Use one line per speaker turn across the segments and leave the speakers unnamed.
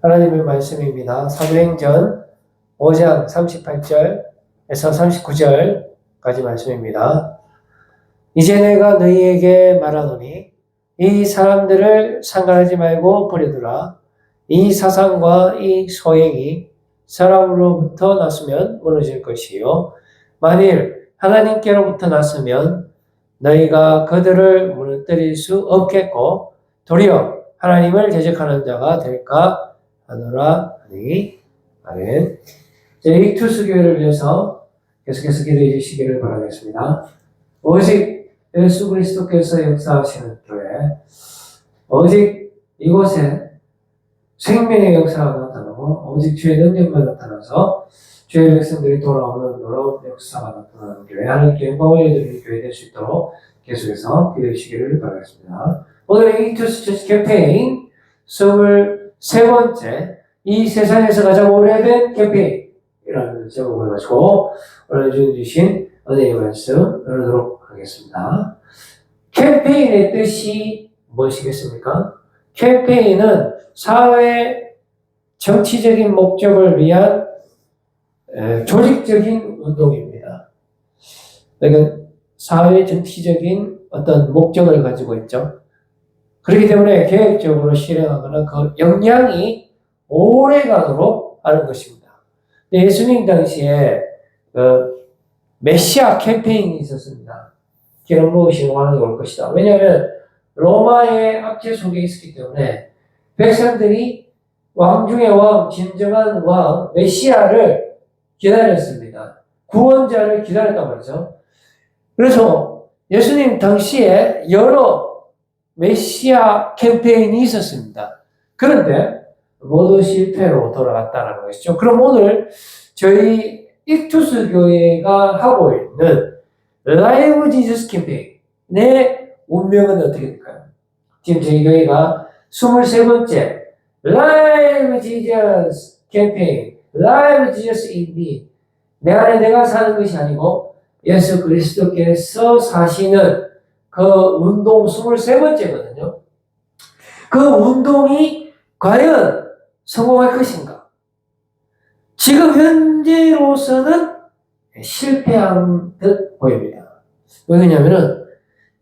하나님의 말씀입니다. 사도행전 5장 38절에서 39절까지 말씀입니다. 이제 내가 너희에게 말하노니 이 사람들을 상관하지 말고 버려두라. 이 사상과 이 소행이 사람으로부터 났으면 무너질 것이요 만일 하나님께로부터 났으면 너희가 그들을 무너뜨릴 수 없겠고 도리어 하나님을 대적하는 자가 될까 하노라 하니 아멘. 이투스 교회를 위해서 계속해서 기도해 주시기를 바라겠습니다. 오직 예수 그리스도께서 역사하시는 교회, 오직 이곳에 생명의 역사가 나타나고 오직 주의 능력만 나타나서 주의 백성들이 돌아오는 놀라운 역사가 나타나는 교회, 하나님께 영광을 올려드리는 교회 될 수 있도록 계속해서 기도해 주시기를 바라겠습니다. 오늘의 이투스 처치 캠페인 23번째 이 세상에서 가장 오래된 캠페인이라는 제목을 가지고 오늘 주신 은혜의 말씀 나누도록 하겠습니다. 캠페인의 뜻이 무엇이겠습니까? 캠페인은 사회 정치적인 목적을 위한 조직적인 운동입니다. 그러니까 사회 정치적인 어떤 목적을 가지고 있죠. 그렇기 때문에 계획적으로 실행하거나 그 영향이 오래가도록 하는 것입니다. 예수님 당시에 메시아 캠페인이 있었습니다. 기름 부으신 왕이 올 것이다. 왜냐하면 로마의 압제 속에 있었기 때문에 백성들이 왕 중의 왕, 진정한 왕, 메시아를 기다렸습니다. 구원자를 기다렸단 말이죠. 그래서 예수님 당시에 여러 메시아 캠페인이 있었습니다. 그런데 모두 실패로 돌아갔다는 것이죠. 그럼 오늘 저희 이투스 교회가 하고 있는 라이브 지저스 캠페인의 운명은 어떻게 될까요? 지금 저희 교회가 23번째 라이브 지저스 캠페인, 라이브 지저스 인디, 내 안에 내가 사는 것이 아니고 예수 그리스도께서 사시는 그 운동 23번째거든요. 그 운동이 과연 성공할 것인가? 지금 현재로서는 실패한 듯 보입니다. 왜냐하면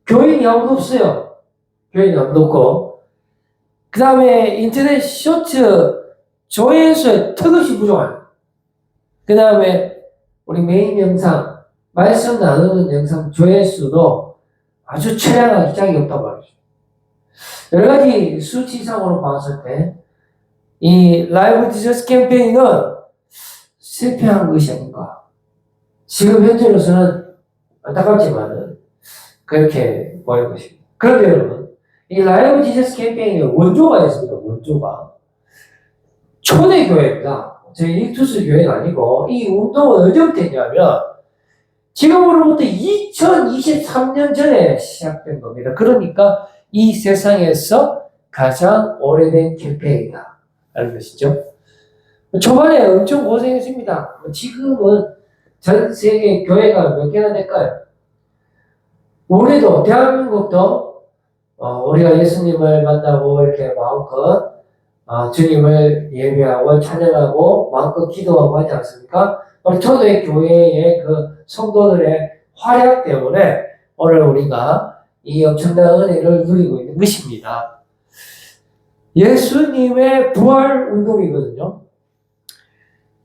교인이 아무도 없어요. 교인이 아무도 없고 그 다음에 인터넷 쇼츠 조회수에 턱없이 부족한 그 다음에 우리 메인 영상 말씀 나누는 영상 조회수도 아주 처량하기 짝이 없다고 말이죠. 여러 가지 수치상으로 봤을 때 이 라이브 지저스 캠페인은 실패한 것이 아닌가. 지금 현재로서는 안타깝지만은 그렇게 보일 것입니다. 그런데 여러분, 이 라이브 지저스 캠페인의 원조가 있습니다. 원조가. 초대교회입니다. 저희 이투스 교회가 아니고 이 운동은 언제부터 했냐면 지금으로부터 2023년 전에 시작된 겁니다. 그러니까 이 세상에서 가장 오래된 캠페인이다. 라는 것이죠. 초반에 엄청 고생했습니다. 지금은 전 세계 교회가 몇 개나 될까요? 우리도, 대한민국도, 우리가 예수님을 만나고 이렇게 마음껏, 주님을 예배하고 찬양하고 마음껏 기도하고 하지 않습니까? 우리 초대 교회의 그 성도들의 활약 때문에 오늘 우리가 이 엄청난 은혜를 누리고 있는 것입니다. 예수님의 부활 운동이거든요.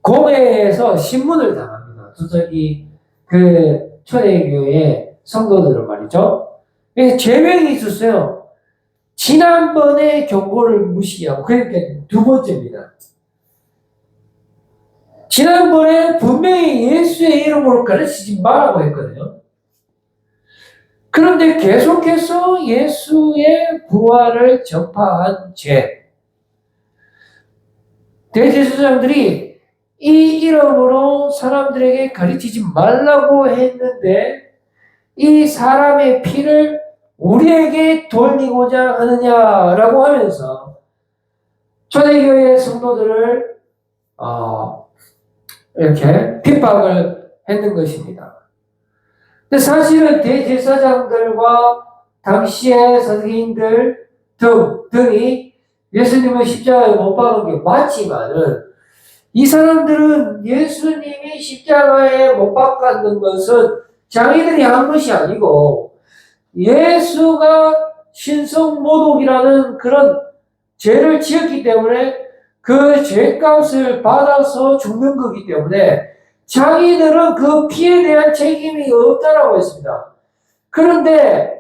공회에서 신문을 당합니다. 저기 그 초대교회 성도들은 말이죠. 죄명이 있었어요. 지난번에 경고를 무시하고 그러니까 두 번째입니다. 지난번에 분명히 예수의 이름으로 가르치지 말라고 했거든요. 그런데 계속해서 예수의 부활을 전파한 죄. 대제사장들이 이 이름으로 사람들에게 가르치지 말라고 했는데 이 사람의 피를 우리에게 돌리고자 하느냐라고 하면서 초대교회 성도들을 이렇게 핍박을 했는 것입니다. 근데 사실은 대제사장들과 당시의 선생님들 등이 예수님을 십자가에 못 박은 게 맞지만은 이 사람들은 예수님이 십자가에 못 박았는 것은 자기들이 한 것이 아니고 예수가 신성모독이라는 그런 죄를 지었기 때문에 그 죄값을 받아서 죽는 거기 때문에 자기들은 그 피에 대한 책임이 없다라고 했습니다. 그런데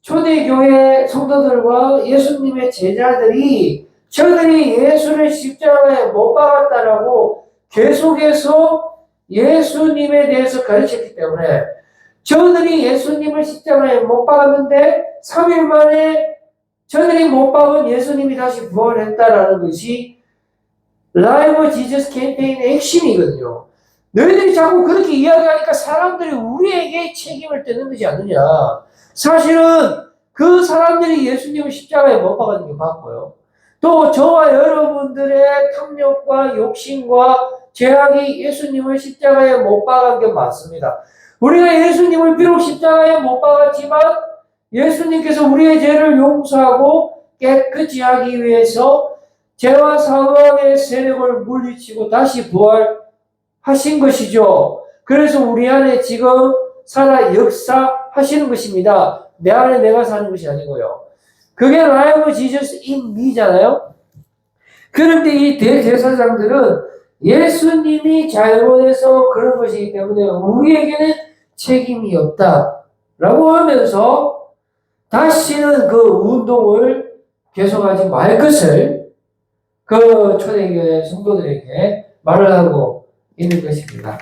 초대교회 성도들과 예수님의 제자들이 저들이 예수를 십자가에 못 박았다라고 계속해서 예수님에 대해서 가르쳤기 때문에 저들이 예수님을 십자가에 못 박았는데 3일 만에 저들이 못 박은 예수님이 다시 부활했다라는 것이 라이브 지저스 캠페인의 핵심이거든요. 너희들이 자꾸 그렇게 이야기하니까 사람들이 우리에게 책임을 떼는 것이 아니냐. 사실은 그 사람들이 예수님을 십자가에 못 박은 게 맞고요. 또 저와 여러분들의 탐욕과 욕심과 죄악이 예수님을 십자가에 못 박은 게 맞습니다. 우리가 예수님을 비록 십자가에 못 박았지만 예수님께서 우리의 죄를 용서하고 깨끗이 하기 위해서 죄와 사망의 세력을 물리치고 다시 부활하신 것이죠. 그래서 우리 안에 지금 살아 역사하시는 것입니다. 내 안에 내가 사는 것이 아니고요. 그게 라이브 지저스 인 미잖아요. 그런데 이 대제사장들은 예수님이 잘못해서 그런 것이기 때문에 우리에게는 책임이 없다라고 하면서 다시는 그 운동을 계속하지 말 것을 그 초대교회 성도들에게 말을 하고 있는 것입니다.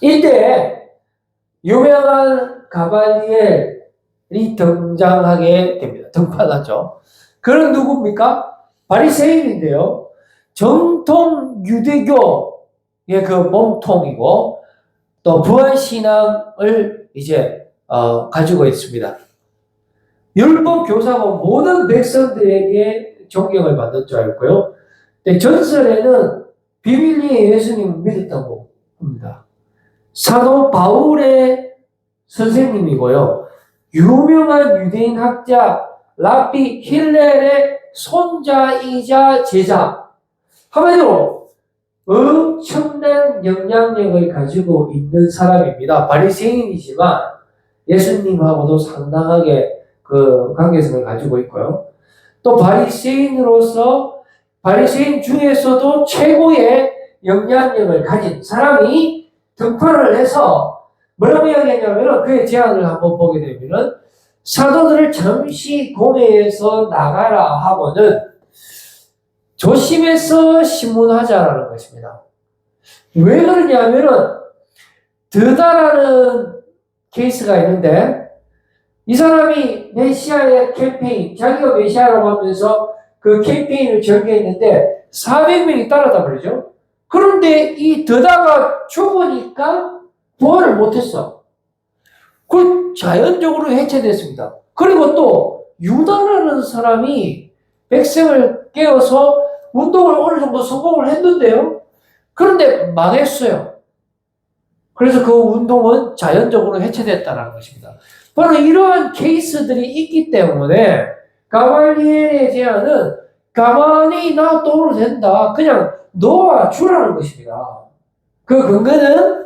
이때 유명한 가발리엘이 등장하게 됩니다. 등판하죠. 그는 누굽니까? 바리새인인데요. 정통 유대교의 그 몸통이고 또 부활신앙을 이제 가지고 있습니다. 율법 교사가 모든 백성들에게 존경을 받는 줄 알고요. 전설에는 비밀리에 예수님을 믿었다고 합니다. 사도 바울의 선생님이고요. 유명한 유대인 학자 라비 힐렐의 손자이자 제자. 한마디로 엄청난 영향력을 가지고 있는 사람입니다. 바리새인이지만 예수님하고도 상당하게 그 관계성을 가지고 있고요. 또 바리새인으로서 바리새인 중에서도 최고의 영향력을 가진 사람이 등판을 해서 뭐라고 이야기했냐면 그의 제안을 한번 보게 되면은 사도들을 잠시 공회에서 나가라 하고는 조심해서 신문하자라는 것입니다. 왜 그러냐면은 드다라는 케이스가 있는데 이 사람이 메시아의 캠페인, 자기가 메시아라고 하면서 그 캠페인을 전개했는데 400명이 따랐단 말이죠. 그런데 이 드다가 죽으니까 부활을 못했어. 그 자연적으로 해체됐습니다. 그리고 또 유다라는 사람이 백성을 깨워서 운동을 어느 정도 성공을 했는데요. 그런데 망했어요. 그래서 그 운동은 자연적으로 해체됐다는 것입니다. 바로 이러한 케이스들이 있기 때문에 가말리엘의 제안은 가만히 놔둬도 된다. 그냥 놓아주라는 것입니다. 그 근거는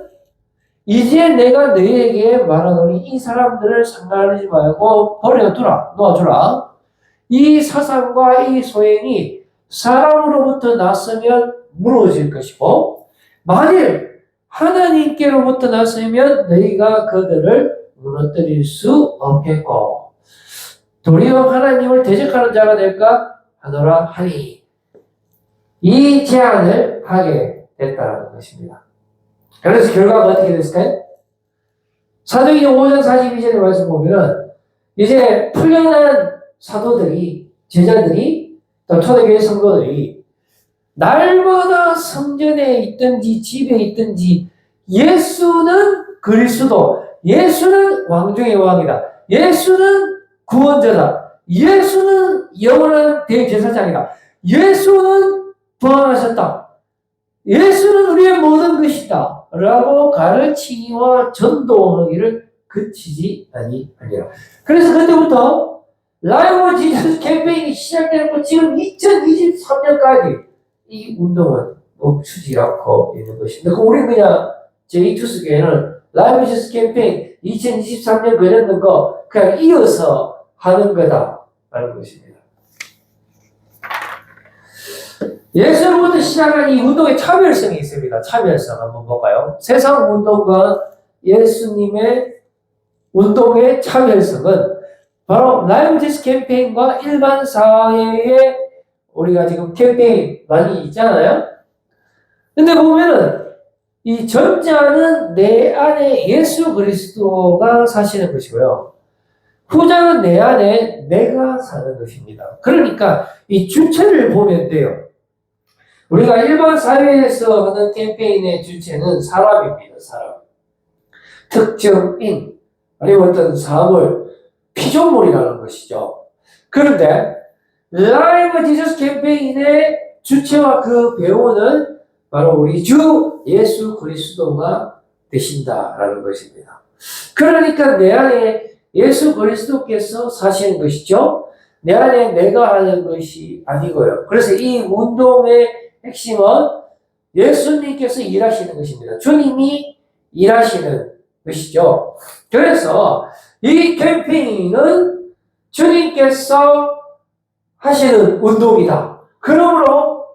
이제 내가 너희에게 말하노니 이 사람들을 상관하지 말고 버려두라. 놓아주라. 이 사상과 이 소행이 사람으로부터 났으면 무너질 것이고 만일 하나님께로부터 났으면 너희가 그들을 무너뜨릴 수 없겠고 도리어 하나님을 대적하는 자가 될까 하노라 하니 이 제안을 하게 됐다는 것입니다. 그래서 결과가 어떻게 됐을까요? 사도행전 5장 42절의 말씀 보면 이제 풀려난 사도들이 제자들이 또 초대교회 성도들이 날마다 성전에 있든지 집에 있든지 예수는 그리스도, 예수는 왕중의 왕이다. 예수는 구원자다. 예수는 영원한 대제사장이다. 예수는 부활하셨다. 예수는 우리의 모든 것이다. 라고 가르치기와 전도하기를 그치지 아니하니라. 그래서 그때부터 라이브 지저스 캠페인이 시작되고 지금 2023년까지 이 운동은 멈추지 않고 있는 것입니다. 우리는 그냥 제이투스 교회는 라이브 지저스 캠페인 2023년 그랬는 거 그냥 이어서 하는 거다라는 것입니다. 예수로부터 시작한 이 운동의 차별성이 있습니다. 차별성 한번 볼까요? 세상 운동과 예수님의 운동의 차별성은 바로 라이브 지저스 캠페인과 일반 사회에 우리가 지금 캠페인 많이 있잖아요. 근데 보면은 이 전자는 내 안에 예수 그리스도가 사시는 것이고요. 후자는 내 안에 내가 사는 것입니다. 그러니까 이 주체를 보면 돼요. 우리가 일반 사회에서 하는 캠페인의 주체는 사람입니다. 사람. 특정인 아니면 어떤 사물, 피조물이라는 것이죠. 그런데 라이브 지저스 캠페인의 주체와 그 배우는 바로 우리 주 예수 그리스도가 되신다라는 것입니다. 그러니까 내 안에 예수 그리스도께서 사시는 것이죠. 내 안에 내가 하는 것이 아니고요. 그래서 이 운동의 핵심은 예수님께서 일하시는 것입니다. 주님이 일하시는 것이죠. 그래서 이 캠페인은 주님께서 하시는 운동이다. 그러므로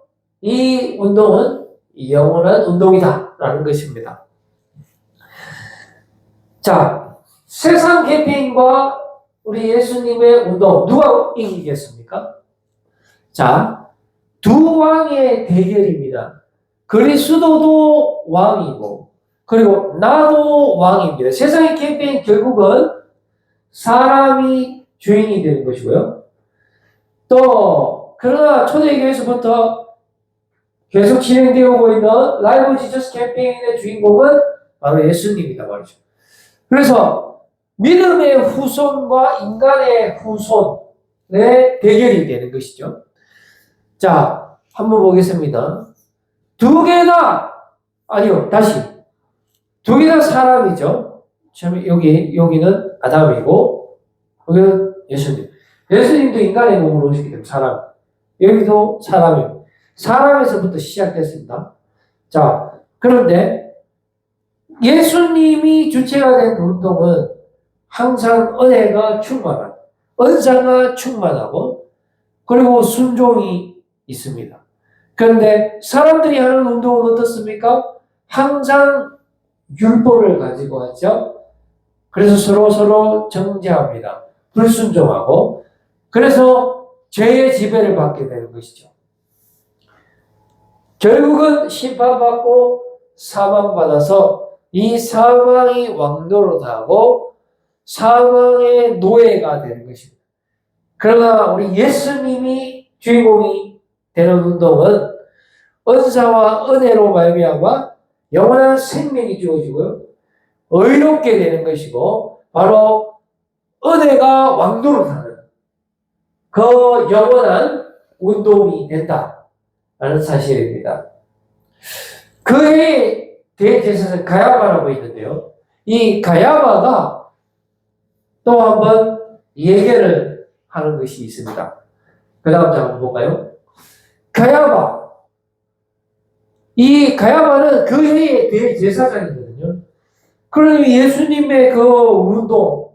이 운동은 영원한 운동이다라는 것입니다. 자, 세상 캠페인과 우리 예수님의 운동 누가 이기겠습니까? 자, 두 왕의 대결입니다. 그리스도도 왕이고 그리고 나도 왕입니다. 세상의 캠페인 결국은 사람이 주인이 되는 것이고요. 또 그러나 초대교회에서부터 계속 진행되어 오고 있는 라이브 지저스 캠페인의 주인공은 바로 예수님이다 말이죠. 그래서 믿음의 후손과 인간의 후손의 대결이 되는 것이죠. 자, 한번 보겠습니다. 두 개 다, 아니요, 다시. 두 개 다 사람이죠. 여기는 아담이고, 여기는 예수님. 예수님도 인간의 몸으로 오시기 때문에 사람. 여기도 사람입니다. 사람에서부터 시작됐습니다. 자, 그런데 예수님이 주체가 된 운동은 항상 은혜가 충만한, 은사가 충만하고, 그리고 순종이 있습니다. 그런데 사람들이 하는 운동은 어떻습니까? 항상 율법을 가지고 하죠. 그래서 서로 정죄합니다. 불순종하고, 그래서 죄의 지배를 받게 되는 것이죠. 결국은 심판받고 사망받아서 이 사망이 왕노릇하고 사망의 노예가 되는 것입니다. 그러나 우리 예수님이 주인공이 되는 운동은 은사와 은혜로 말미암아 영원한 생명이 주어지고요. 의롭게 되는 것이고 바로 은혜가 왕노릇하는 그 영원한 운동이 된다라는 사실입니다. 그의 대제사장 가야바라고 있는데요. 이 가야바가 또 한번 예견을 하는 것이 있습니다. 그 다음 장 한번 볼까요? 가야바. 이 가야바는 그 해의 대제사장이거든요. 그러면 예수님의 그 운동,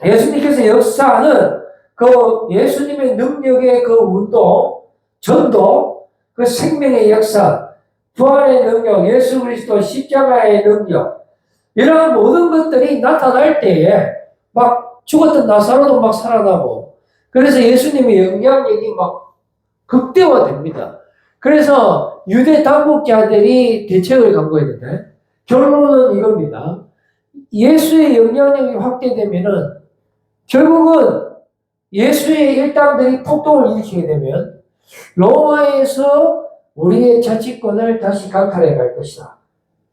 예수님께서 역사하는 그 예수님의 능력의 그 운동, 전도, 그 생명의 역사, 부활의 능력, 예수 그리스도 십자가의 능력, 이런 모든 것들이 나타날 때에 막 죽었던 나사로도 막 살아나고, 그래서 예수님의 영향력이 막 극대화됩니다. 그래서 유대 당국자들이 대책을 강구했는데, 결론은 이겁니다. 예수의 영향력이 확대되면은, 결국은 예수의 일당들이 폭동을 일으키게 되면, 로마에서 우리의 자치권을 다시 강탈해 갈 것이다.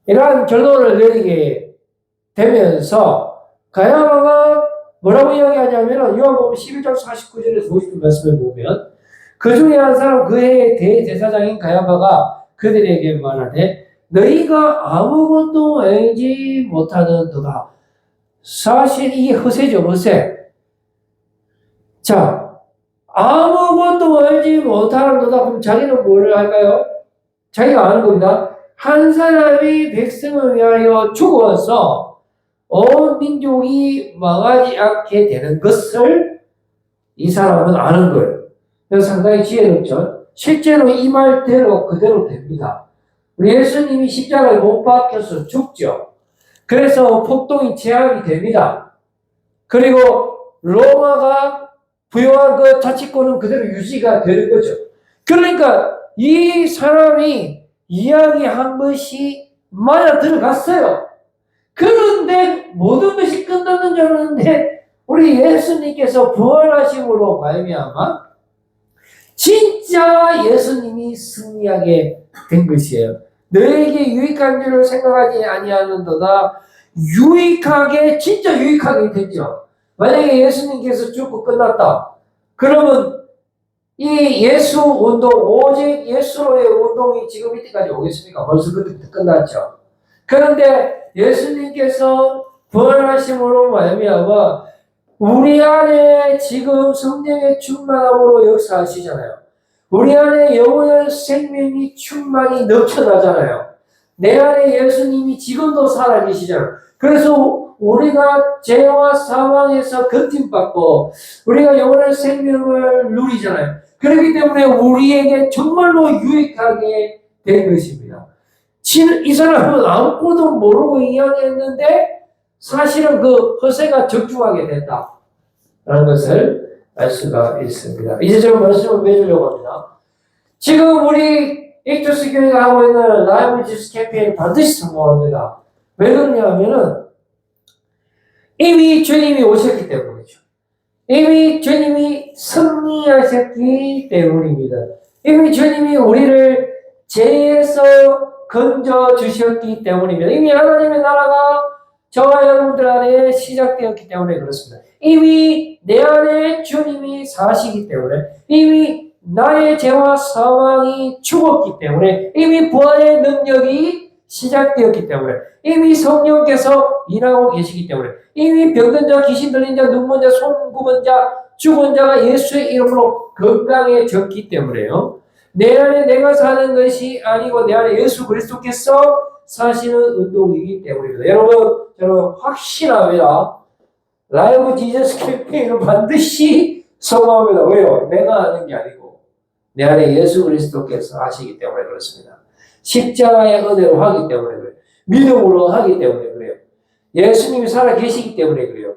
이러한 결론을 내리게 되면서 가야바가 뭐라고 이야기하냐면 요한복음 11장 49절에서 50절 말씀을 보면 그 중에 한 사람 그 해의 대제사장인 가야바가 그들에게 말하되 너희가 아무것도 알지 못하는도다. 사실 이게 허세죠, 허세. 자, 아무것도 알지 못하는 너다. 그럼 자기는 뭐를 할까요? 자기가 아는 겁니다. 한 사람이 백성을 위하여 죽어서 온 민족이 망하지 않게 되는 것을 이 사람은 아는 거예요. 그래서 상당히 지혜롭죠. 실제로 이 말대로 그대로 됩니다. 우리 예수님이 십자가에 못 박혀서 죽죠. 그래서 폭동이 제압이 됩니다. 그리고 로마가 부여한 그 자치권은 그대로 유지가 되는 거죠. 그러니까 이 사람이 이야기한 것이 맞아 들어갔어요. 그런데 모든 것이 끝났는 줄 알았는데 우리 예수님께서 부활하심으로 말미암아 진짜 예수님이 승리하게 된 것이에요. 너에게 유익한 줄을 생각하지 아니하는도다. 유익하게 진짜 유익하게 됐죠. 만약에 예수님께서 죽고 끝났다. 그러면 이 예수 운동, 오직 예수로의 운동이 지금 이때까지 오겠습니까? 벌써 그때부터 끝났죠. 그런데 예수님께서 부활하심으로 말미암아 우리 안에 지금 성령의 충만함으로 역사하시잖아요. 우리 안에 영원한 생명이 충만히 넘쳐나잖아요. 내 안에 예수님이 지금도 살아계시잖아요. 그래서 우리가 죄와 사망에서 건짐받고 우리가 영원한 생명을 누리잖아요. 그렇기 때문에 우리에게 정말로 유익하게 된 것입니다. 이 사람은 아무것도 모르고 이야기했는데 사실은 그 허세가 적중하게 됐다라는 것을 알 수가 있습니다. 이제 제가 말씀을 맺으려고 합니다. 지금 우리 익투스 교회가 하고 있는 라이브 지스 캠페인 반드시 성공합니다. 왜 그러냐면은 이미 주님이 오셨기 때문이죠. 이미 주님이 승리하셨기 때문입니다. 이미 주님이 우리를 죄에서 건져 주셨기 때문입니다. 이미 하나님의 나라가 저와 여러분들 안에 시작되었기 때문에 그렇습니다. 이미 내 안에 주님이 사시기 때문에 이미 나의 죄와 사망이 죽었기 때문에 이미 부활의 능력이 시작되었기 때문에 이미 성령께서 일하고 계시기 때문에 이미 병든 자, 귀신 들린 자, 눈먼 자, 손 굽은 자, 죽은 자가 예수의 이름으로 건강해졌기 때문에요. 내 안에 내가 사는 것이 아니고 내 안에 예수 그리스도께서 사시는 운동이기 때문입니다. 여러분, 저는 확신합니다. 라이브 지저스 캠페인은 반드시 성공합니다. 왜요? 내가 하는 게 아니고 내 안에 예수 그리스도께서 하시기 때문에 그렇습니다. 십자가의 은혜로 하기 때문에 그래요. 믿음으로 하기 때문에 그래요. 예수님이 살아 계시기 때문에 그래요.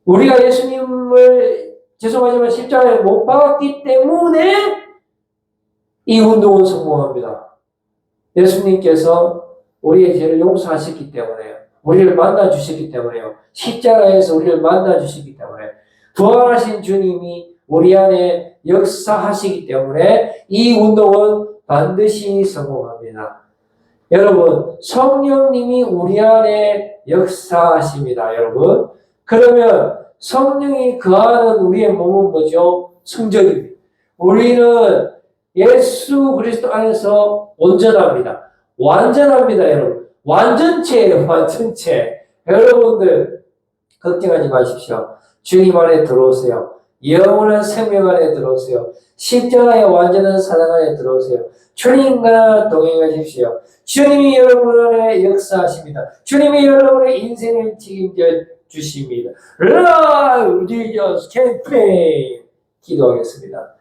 우리가 예수님을 죄송하지만 십자가에 못 박았기 때문에 이 운동은 성공합니다. 예수님께서 우리의 죄를 용서하셨기 때문에요. 우리를 만나주셨기 때문에요. 십자가에서 우리를 만나주셨기 때문에 부활하신 주님이 우리 안에 역사하시기 때문에 이 운동은 반드시 성공합니다. 여러분, 성령님이 우리 안에 역사하십니다. 여러분, 그러면 성령이 거하는 우리의 몸은 뭐죠? 성전입니다. 우리는 예수 그리스도 안에서 온전합니다. 완전합니다, 여러분. 완전체예요, 완전체. 여러분들 걱정하지 마십시오. 주님 안에 들어오세요. 영원한 생명 안에 들어오세요. 십자가의 완전한 사랑 안에 들어오세요. 주님과 동행하십시오. 주님이 여러분 안에 역사하십니다. 주님이 여러분의 인생을 책임져 주십니다. Love Jesus 캠페인 기도하겠습니다.